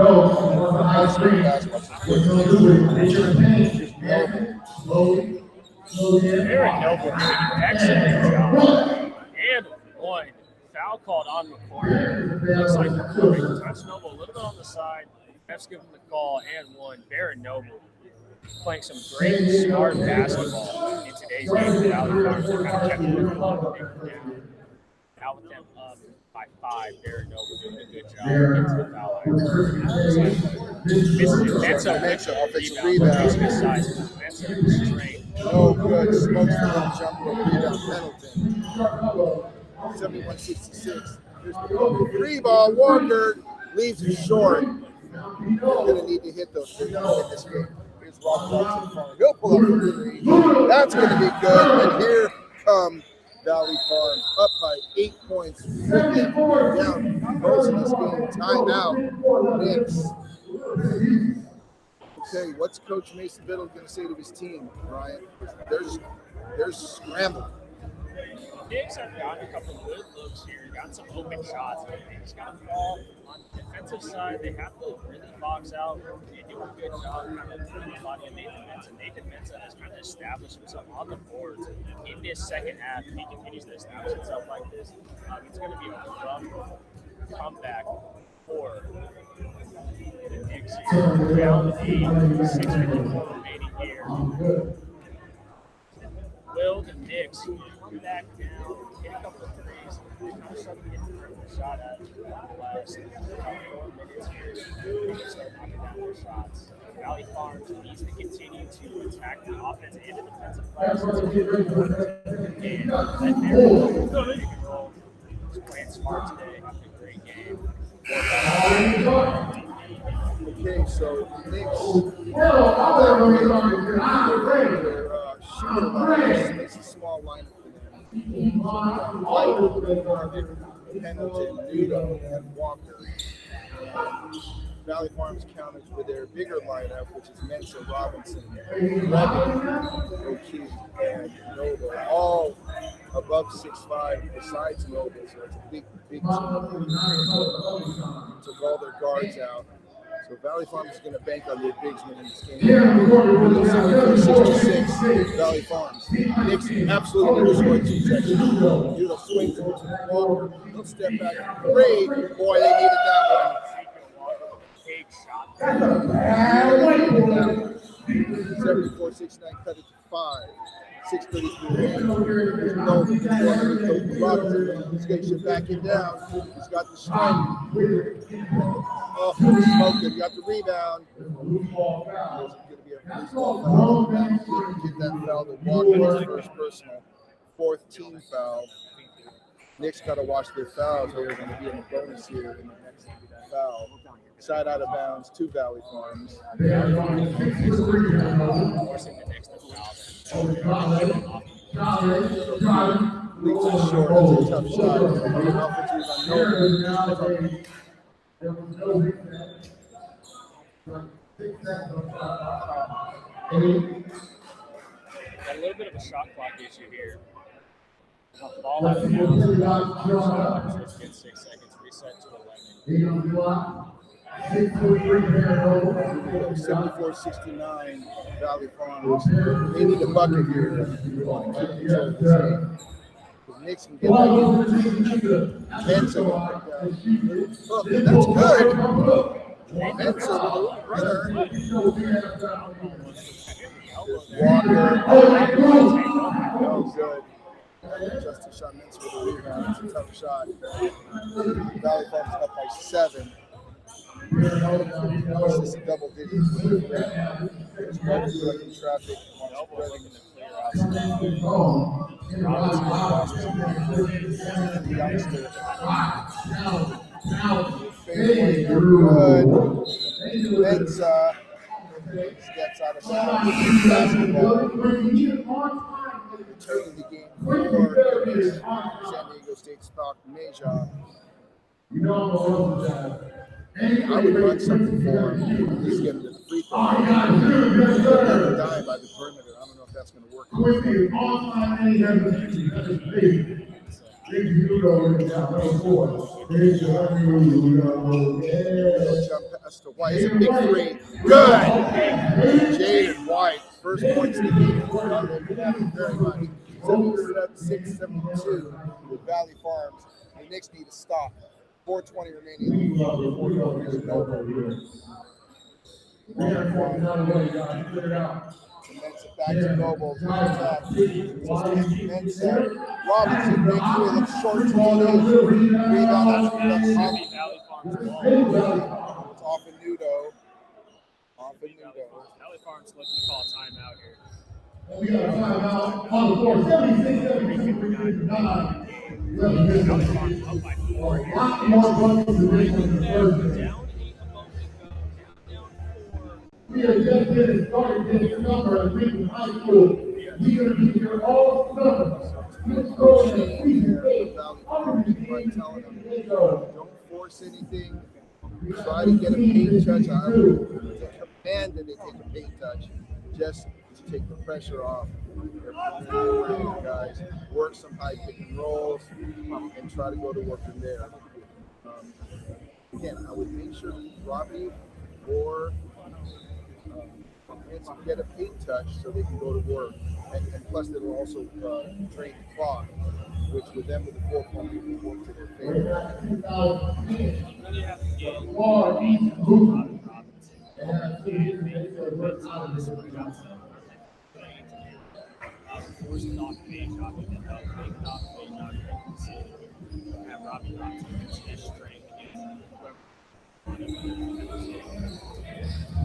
Aaron Noble doing an excellent job. And one. Foul called on McCoy. Looks like McCoy touched Noble a little bit on the side. Refs give him the call and one. Baron Noble playing some great, smart basketball in today's game. The Valley Farms are kind of checking the clock. Out with them up by 5. Baron Noble doing a good job into the foul line. Mensa offensive rebound. Oh, good. Smokes for the jumper rebound. Pendleton. 71-66. Here's the 3 ball. Walker leaves it short. You're going to need to hit those in this game. Here's Walker. He'll pull up for 3. That's going to be good. And here come Valley Farms up by 8 points. Down most of this game. Timeout. Knicks. Okay, what's Coach Mason Biddle going to say to his team, Brian? They're scrambling. Knicks have gotten a couple of good looks here, got some open shots. They just got to fall on the defensive side. They have to really box out. They do a good job kind of putting the body on Nathan Mensa. Nathan Mensa has kind of established himself on the boards in this second half. If he continues to establish himself like this, it's going to be a rough comeback for the Knicks here. Down 8, 6:54 remaining here. Will the Knicks come back down, hit a couple of threes, they kind of start to get the shot at the last couple more minutes here. They can start knocking down their shots. Valley Farms needs to continue to attack the offense and the defensive glass. And let their pick and roll. He's playing smart today, having a great game. Okay, so Knicks it's a small lineup for them. Pendleton, Nudo, and Walker. And Valley Farms counters with their bigger lineup, which is Mensa, Robinson, Levin, O'Keefe, and Noble. All above 6'5", besides Noble, so it's a big team. Took all their guards out. So Valley Farms is going to bank on their bigsmen in this game. 66, Valley Farms. Knicks absolutely no scoring situation. Nudo swings it to Walker. He'll step back. 3. Boy, they needed that one. Big shot. 74-69, cut it to 5. 6:33. No, Robinson. He's going to shoot back it down. He's got the strength. Oh, smoked it. Got the rebound. There's going to be a loose ball foul. Give that foul to Walker, first personal. 4th team foul. Knicks got to watch their fouls. They're going to be in the bonus here in the next foul. Side out of bounds to Valley Farms. Forcing the Knicks to foul. Leaks it short. It's a tough shot. Offensive on Noble. Got a little bit of a shot clock issue here. Ball out of bounds. Just get 6 seconds. Reset to 11. 74-69, Valley Farms. They need a bucket here if you want to keep control of this game. Because Knicks can get back. Mensa will break down. Oh, that's good. Mensa with a little brother. Walker. Oh, good. Justin shot Mensa with a rebound. It's a tough shot. Valley Farms up by 7. This is double digits. There's one traffic. Good. Mensa steps out of bounds. Basketball. Returning the game for San Diego State stock Meja. I would run something for him. At least get him to the free throw. Never die by the perimeter. I don't know if that's going to work. Jump pass to White. It's a big 3. Good. Jaden White first points in the game. Thank you very much. 76-72 with Valley Farms. The Knicks need to stop. 4:20 remaining in the fourth quarter. Here's Noble. Mensa back to Noble. Mensa. Robinson makes it look short to the rebound. That's Valley Farms ball. It's off of Nudo. Valley Farms looking to call a timeout here. We got a timeout on the floor. 76-73. Valley Farms up by 4 here. Lots more buckets to make in the first. Down 8 a moment ago. Down 4. We are just getting started this summer at Lincoln High School. We are going to be here all summer. Let's go and see the face. Don't force anything. Try to get a paint touch. I would command that they take a paint touch just to take the pressure off their guys. Work some high pick and rolls and try to go to work from there. Again, I would make sure Robbie or get a paint touch so they can go to work. And plus, they will also drain the clock, which with them with the 4 point will work to their favor.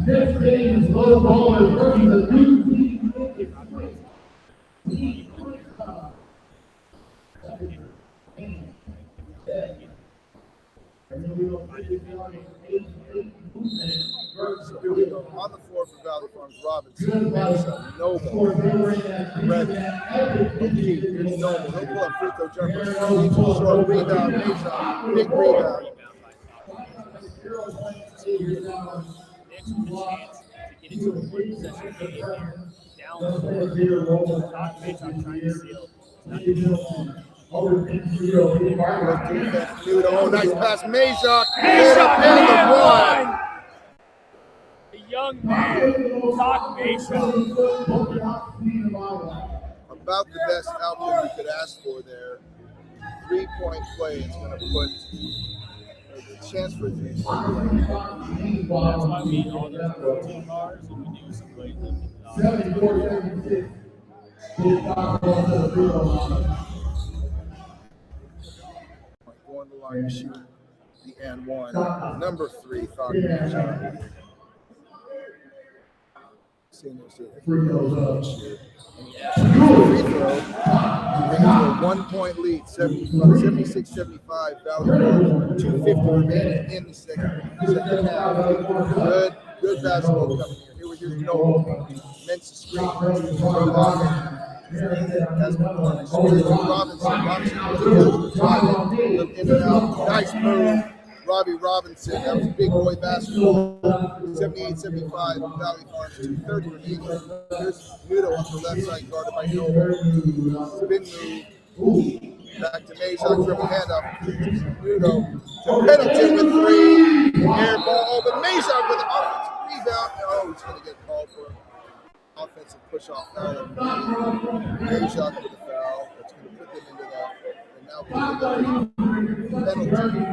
This game's low ball is working the two. Here we go. On the floor for Valley Farms, Robinson, Mensa, Noble, Redden. Okay, here's Noble. He'll pull up free throw jumper. Short rebound, Mesa. Big rebound. Knicks with a chance to get into a quick possession game here. Down 4. Doc Mason trying to seal. Not getting the ball. Oh, nice pass, Mazak. The young man, Doc Mason. About the best outcome you could ask for there. 3-point play. It's going to put a chance for 3-point play. That's why we all the 14 bars and we do some great lifting. 74-76. Going the line to shoot the and one. Number 3, thought Mazak. Free throw. Free throw. A 1-point lead, 76-75. Valley Farms, 2:50 remaining in the second half. Good basketball coming here. Here's Noble. Mensa screen. Robinson in and out. Nice move. Robbie Robinson. That was big boy basketball. 78-75. Valley Farms, 2:30 remaining. Here's Nudo on the left side, guarded by Noble. Spin move. Back to Mazak, dribble handoff. Nudo to Pendleton with 3. Air ball, but Mazak with an offensive rebound. Oh, he's going to get called for offensive push-off foul. Mazak with a foul. That's going to put them into that. And now penalty.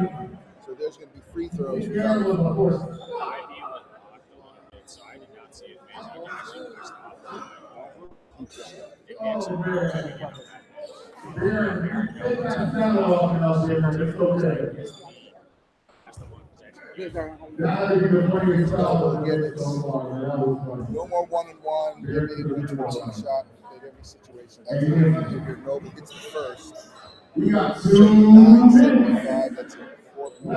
So there's going to be free throws. So I did not see it. No more 1-on-1. They're able to do a shot in every situation. That's the figure. Noble gets the first. We got 2 79-75. That's a 4-point.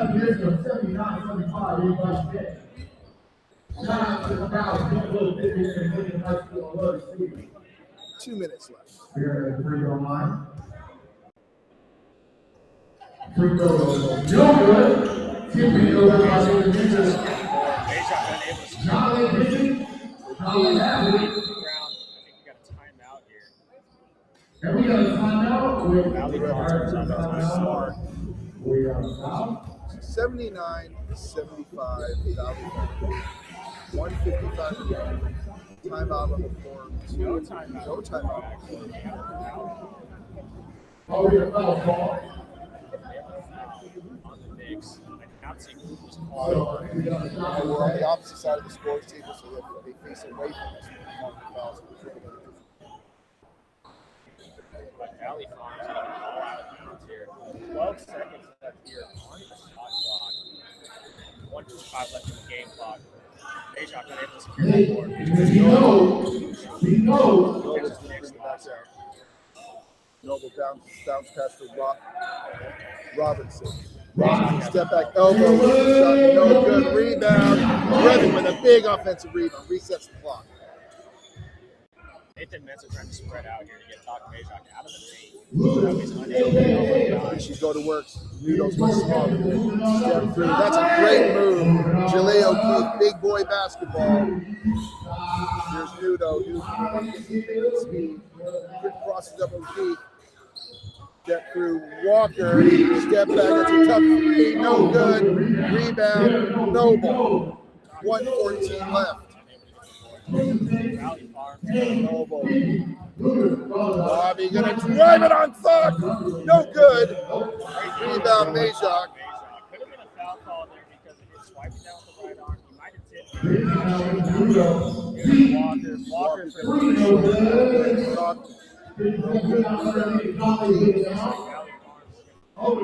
2 minutes left. Here at the free throw line. Free throw, no good. Tipping over by the defense. Johnny Bishop. I think we got a timeout here. And we got a timeout. Valley Farms on the Smart. We are out. 79-75. Valley Farms. 155 remaining. Timeout on the floor. No timeout. No timeout. Oh, yeah, foul ball. On the Knicks. Announcing who was So, called. We're on the opposite side of the scores table, so they face away from us. But Valley Farms getting it all out of bounds here. 12 seconds left here on the shot clock. 1:25 left in the game clock. Deja been able to secure the board. he knows. Noble's going to bring it back out. Noble bounce pass to Robinson. Step back, elbow, shot, no good, rebound. Brevin with a big offensive rebound, resets the clock. Nathan Mensah trying to spread out here to get Doc Majok out of the paint. He's unable to She go to work. Nudo's much smaller. Step through. That's a great move. Jaleo Keith, big boy basketball. Here's Nudo. Nudo's speed. Crosses up with Keith. Step through Walker. Step back. That's a tough three. No good. Rebound. Noble. 1:14 left. Valley Farms. Noble. Bobby gonna drive it on Thug. No good. Rebound Majok. Could have been a foul call there because it is swiping down the right arm. He might have tipped it. Walker for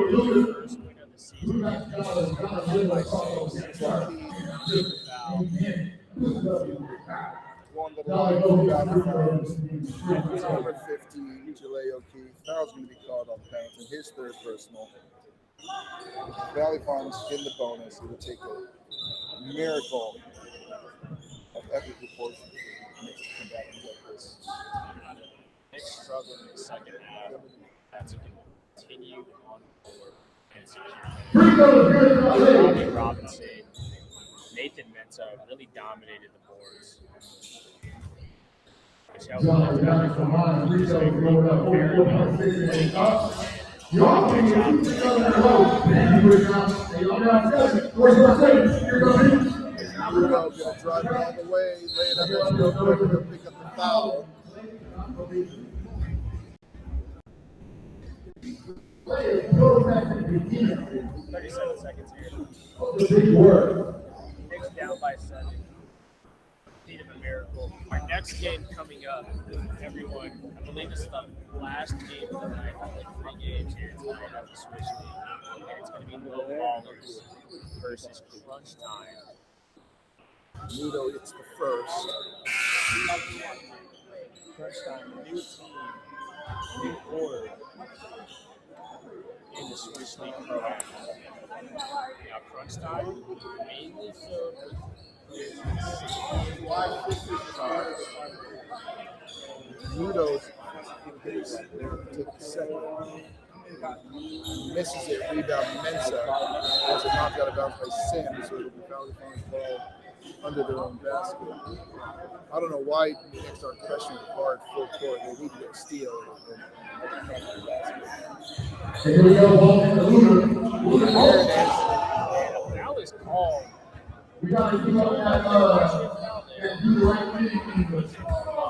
the first win of the season. One little over 15, Jaleo Keith. Foul's going to be called on Pennington. His third personal. Valley Farms in the bonus. It would take a miracle of epic proportions to come back and get this. Knicks struggling in the second half. That's a continued on board. Robbie Robinson, Nathan Mensah really dominated the boards. Bruno going to drive it all the way, lay it up, let's go quick, and pick up the foul. 37 seconds here. Knicks down by 7. Need of a miracle. Our next game coming up, everyone, I believe it's the last game of the night. Only 3 games here tonight of the Swish League. And it's going to be Low Ballers versus Crunch Time. Nudo hits the first. Crunch Time, new team, new order in the Swish League Pro-Am. Now, Crunch Time mainly filled with Nudo's take the second. Misses it, rebound Mensah. Has a knockout of bounds by Sims, so it'll be Valley Farms ball under their own basket. I don't know why the Knicks aren't pressing hard full court. They need to get a steal. Here we go, ball in the Lunar. Foul is called. We got to keep up that do the right thing.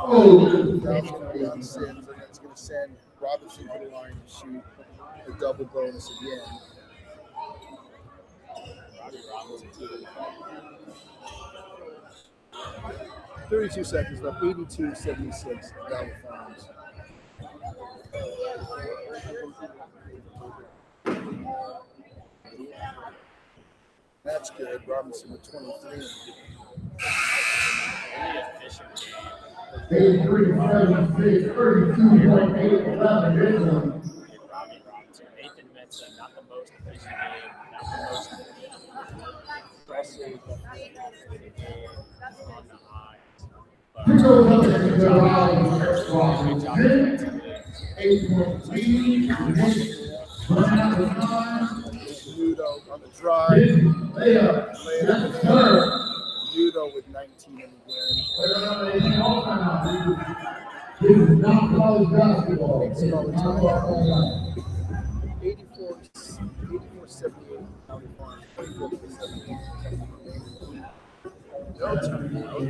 Oh, That's going to be on Sims, and that's going to send Robinson to the line to shoot the double bonus again. Robbie Robinson to the 32 seconds left, 82-76, Valley Farms. That's good. Robinson with 23. Really efficient game. 83-76, 32.8-11. Robbie Robinson, Nathan Mensah, not the most efficient game, not the most impressive on the eyes. But great job Nudo on the drive. Lay it up in there. Nudo with 19 in the game. This is not college basketball. 84-78. Valley Farms, 24-78. No timeout.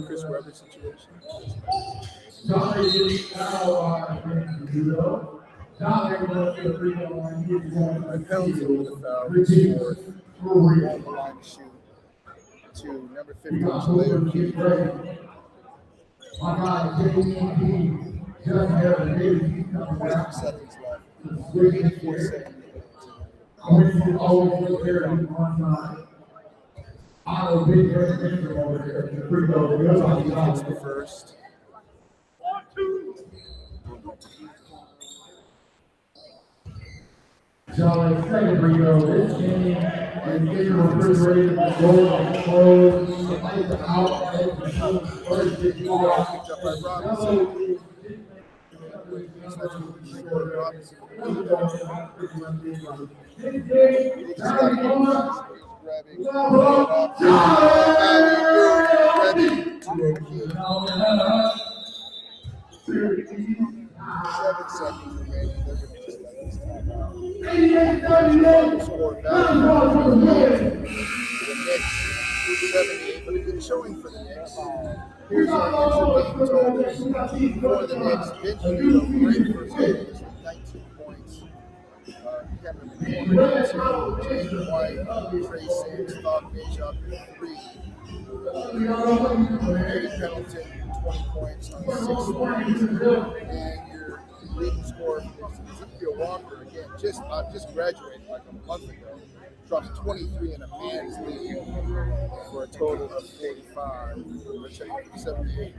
Chris Webber situation. A penalty with a foul was fourth. On the line to shoot to number 15, Jaleo Keith. 23 seconds left. 84 seconds. He hits the first. Charlie, second free throw. This game is getting refrigerated by goal and close. The lights are out. First, Picked up by Robinson. Robinson. Grabbing. Seven seconds remaining. They're going to just let this time out. Score back for the Knicks. 78, but a good showing for the Knicks. Here's our game totals for the Knicks. Benjamin, great first game with 19 points. Kevin McCormick, 2. James White, Trey Sanders, Bob Bishop, 3. Eddie Pendleton, 20 points on 6 points. And your leading scorer is Ezekiel Walker, again, just graduated like a month ago. Drops 23 in a man's league for a total of 45. We're checking for 78.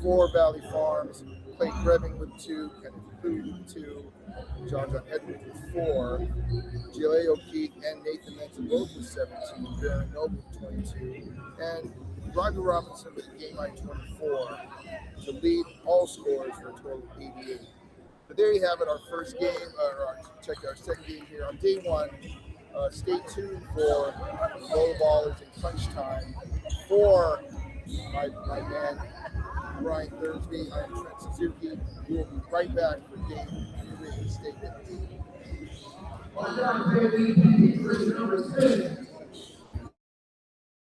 4 Valley Farms, Clay Greving with 2, Kenneth Food with 2, John Edwards with 4, Jaleo Keith and Nathan Mensa both with 17, Baron Noble with 22, and Roger Robinson with a game high 24 to lead all scorers for a total of 88. But there you have it, our first game, check our second game here on day 1. Stay tuned for Low Ballers and Crunch Time for my man Brian Thursby. I'm Trent Suzuki. We will be right back for game 3. Stay with us.